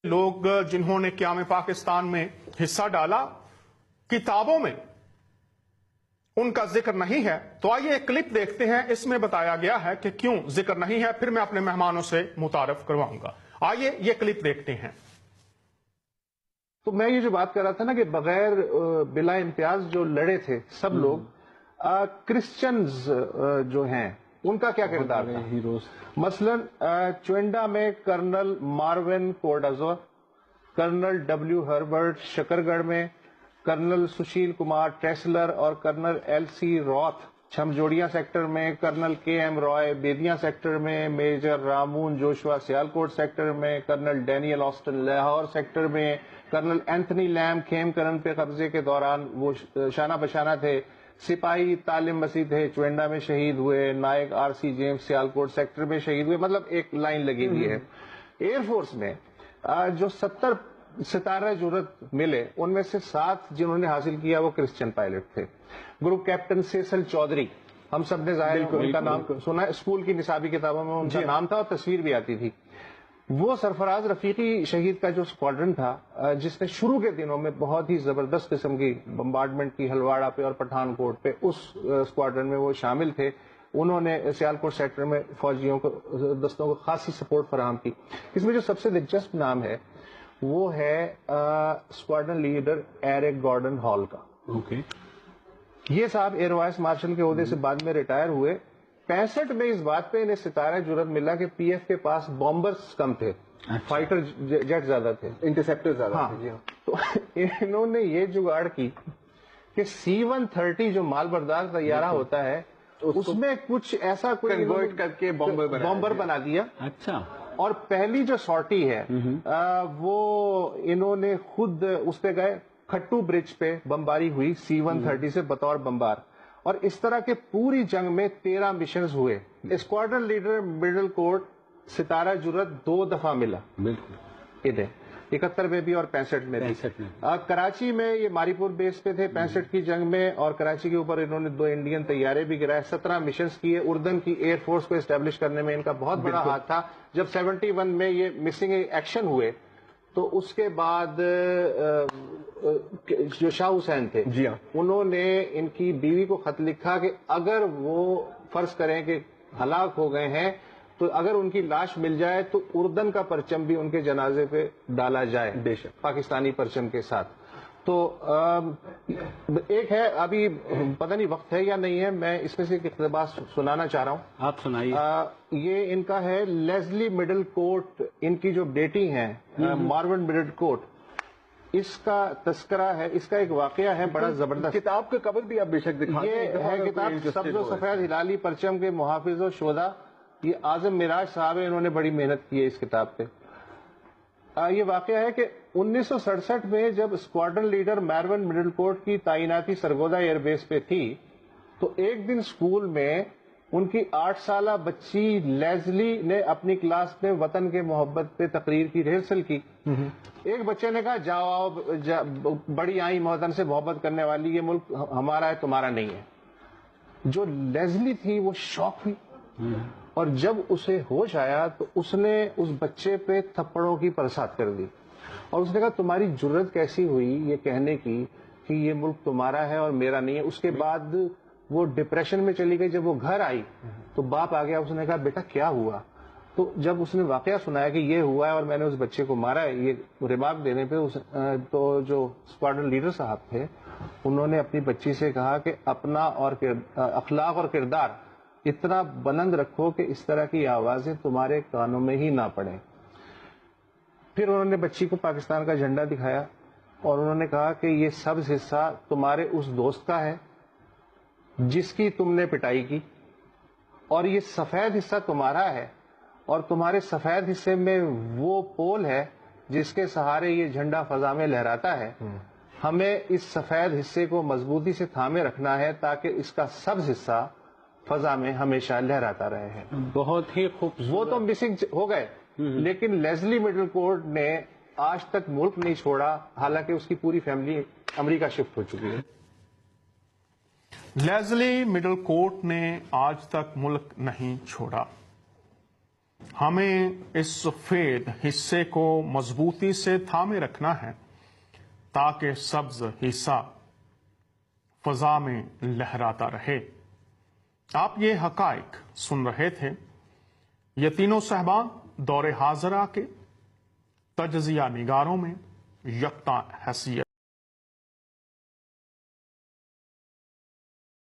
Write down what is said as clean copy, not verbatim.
لوگ جنہوں نے قیام پاکستان میں حصہ ڈالا کتابوں میں ان کا ذکر نہیں ہے، تو آئیے ایک کلپ دیکھتے ہیں، اس میں بتایا گیا ہے کہ کیوں ذکر نہیں ہے، پھر میں اپنے مہمانوں سے متعارف کرواؤں گا۔ آئیے یہ کلپ دیکھتے ہیں۔ تو میں یہ جو بات کر رہا تھا نا کہ بغیر بلا امتیاز جو لڑے تھے سب لوگ، کرسچنز جو ہیں ان کا کیا کردار تھا؟ ہیروز مثلا چوئنڈا میں کرنل ماروین کوڈازور، colonel W Herbert Shakargarh میں، کرنل سشیل کمار ٹریسلر اور کرنل ایل سی روتھ چھمجوڑیاں سیکٹر میں، colonel K M Rai Bedian sector میں، major Ramon Joshua Sialkot sector میں، colonel Daniel Austin Lahore sector میں، کرنل اینتھنی لیم کھیم کرن پہ قبضے کے دوران وہ شانہ بشانہ تھے، سپاہی طالب مسیح تھے چوئنڈا میں شہید ہوئے، Naik R C James Sialkot sector میں شہید ہوئے، مطلب ایک لائن لگی ہوئی ہے۔ ایئر فورس میں جو 70 ستارہ جرت ملے ان میں سے 7 جنہوں نے حاصل کیا وہ کرسچن پائلٹ تھے۔ گروپ کیپٹن سیسل چودھری، ہم سب نے ظاہر ان کا نام سنا ہے، اسکول کی نصابی کتابوں میں ان کا نام تھا اور تصویر بھی آتی تھی۔ وہ سرفراز رفیقی شہید کا جو اسکواڈرن تھا جس نے شروع کے دنوں میں بہت ہی زبردست قسم کی بمبارڈمنٹ کی ہلواڑہ پہ اور پٹھان کوٹ پہ، اس اسکواڈرن میں وہ شامل تھے۔ انہوں نے سیالکوٹ سیکٹر میں فوجیوں کو دستوں کو خاصی سپورٹ فراہم کی۔ اس میں جو سب سے دلچسپ نام ہے وہ ہے squadron leader Eric Gordon Hall کا۔ یہ صاحب ایئر وائس مارشل کے عہدے سے بعد میں ریٹائر ہوئے۔ 65 میں اس بات پہ انہیں ستارہ جرت ملا کہ پی ایف کے پاس بامبرز کم تھے، فائٹر جیٹ زیادہ تھے، انٹرسیپٹر زیادہ تھے۔ تو انہوں نے یہ جگاڑ کی کہ C-130 جو مال بردار طیارہ ہوتا ہے اس میں کچھ ایسا کوئی کنورٹ کر کے بامبر بنا دیا۔ اچھا۔ اور پہلی جو سارٹی ہے وہ انہوں نے خود اس پہ گئے، کھٹو برج پہ بمباری ہوئی C-130 سے بطور بمبار، اور اس طرح کے پوری جنگ میں 13 مشنز ہوئے۔ اسکواڈرن لیڈر مڈل کوٹ ستارہ جرت 2 دفعہ ملا، بالکل ادھر 71 میں بھی اور 65 میں بھی۔ کراچی میں یہ ماری پور بیس پہ تھے 65 کی جنگ میں، اور کراچی کے اوپر انہوں نے 2 انڈین طیارے بھی گرائے، 17 مشنز کیے۔ اردن کی ایئر فورس کو اسٹیبلش کرنے میں ان کا بہت بڑا ہاتھ تھا۔ جب 71 میں یہ مسنگ ایکشن ہوئے تو اس کے بعد جو شاہ حسین تھے انہوں نے ان کی بیوی کو خط لکھا کہ اگر وہ فرض کریں کہ ہلاک ہو گئے ہیں تو اگر ان کی لاش مل جائے تو اردن کا پرچم بھی ان کے جنازے پہ ڈالا جائے، بے شک پاکستانی پرچم کے ساتھ۔ تو ایک ہے، ابھی پتہ نہیں وقت ہے یا نہیں ہے، میں اس میں سے ایک اقتباس سنانا چاہ رہا ہوں۔ آپ سنائیے۔ یہ ان کا ہے لیزلی مڈل کوٹ، ان کی جو بیٹی ہیں ماروین مڈل کوٹ، اس کا تذکرہ ہے، اس کا ایک واقعہ ہے بڑا زبردست۔ کتاب کے کور بھی آپ بے شک دکھائیں۔ یہ ہے کتاب سبز و سفید ہلالی پرچم کے محافظ و شہداء، یہ اعظم معراج صاحب ہیں، انہوں نے بڑی محنت کی ہے اس کتاب پہ۔ یہ واقعہ ہے کہ 1967 میں جب اسکواڈرن لیڈر ماروین مڈل کوٹ کی تعیناتی سرگودا ایئر بیس پہ تھی تو ایک دن اسکول میں ان کی 8 سالہ بچی لیزلی نے اپنی کلاس میں وطن کے محبت پہ تقریر کی ریہرسل کی۔ ایک بچے نے کہا جاؤ آؤ، بڑی آئی وطن سے محبت کرنے والی، یہ ملک ہمارا ہے تمہارا نہیں ہے۔ جو لیزلی تھی وہ شاک ہوئی، اور جب اسے ہوش آیا تو اس نے اس بچے پہ تھپڑوں کی برسات کر دی، اور اس نے کہا تمہاری جرت کیسی ہوئی یہ کہنے کی کہ یہ ملک تمہارا ہے اور میرا نہیں ہے۔ اس کے بعد وہ ڈپریشن میں چلی گئی۔ جب وہ گھر آئی تو باپ آ گیا، اس نے کہا بیٹا کیا ہوا؟ تو جب اس نے واقعہ سنایا کہ یہ ہوا ہے اور میں نے اس بچے کو مارا ہے، یہ ریمارک دینے پہ تو جو اسکواڈرن لیڈر صاحب تھے انہوں نے اپنی بچی سے کہا کہ اپنا اور اخلاق اور کردار اتنا بلند رکھو کہ اس طرح کی آوازیں تمہارے کانوں میں ہی نہ پڑیں۔ پھر انہوں نے بچی کو پاکستان کا جھنڈا دکھایا اور انہوں نے کہا کہ یہ سبز حصہ تمہارے اس دوست کا ہے جس کی تم نے پٹائی کی، اور یہ سفید حصہ تمہارا ہے، اور تمہارے سفید حصے میں وہ پول ہے جس کے سہارے یہ جھنڈا فضا میں لہراتا ہے۔ ہمیں اس سفید حصے کو مضبوطی سے تھامے رکھنا ہے تاکہ اس کا سبز حصہ فضا میں ہمیشہ لہراتا رہے ہیں۔ بہت ہی خوبصورت۔ وہ تو مسنگ ہو گئے لیکن لیزلی مڈل کوٹ نے آج تک ملک نہیں چھوڑا، حالانکہ اس کی پوری فیملی امریکہ شفٹ ہو چکی ہے۔ لیزلی مڈل کوٹ نے آج تک ملک نہیں چھوڑا۔ ہمیں اس سفید حصے کو مضبوطی سے تھامے رکھنا ہے تاکہ سبز حصہ فضا میں لہراتا رہے۔ آپ یہ حقائق سن رہے تھے۔ یہ تینوں صاحبان دور حاضرہ کے تجزیہ نگاروں میں یکتا حیثیت